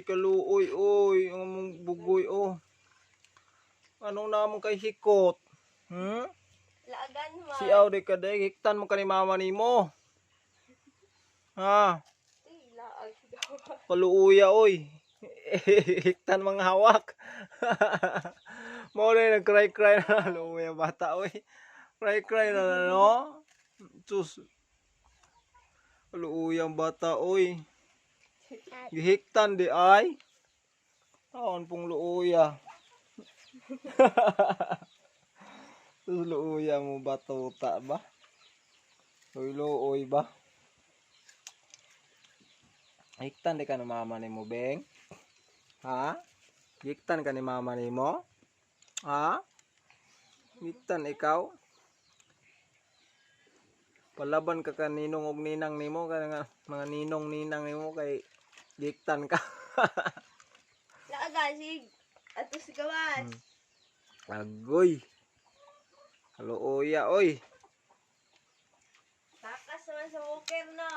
Ikaluoy, oy, ang mong bugoy, oh. Anong naman kay hikot? Laagan mo. Si Audi ka day, hiktan mo ka ni mama ni mo. Ha? Laag daw. Kaluuya, oy. Hiktan mga hawak. Mo na nag-cry-cry na luuya bata, oy. Cry-cry na no? Sus. Kaluuyang bata, oy. Gihiktan di ay. Aon pong luuya. Sus luuya mo batuta ba? Uy luoy ba? Hiktan di ka ni mama ni mo, Beng? Ha? Hiktan ka ni mama ni mo? Ha? Hiktan ikaw? Palaban ka kaninong og ninang nimo ka mga ninong ninang nimo kay hiktan ka. Laagan sig. Atos gawas. Agoy. Kaluuya, oy. Takas naman sa walker no.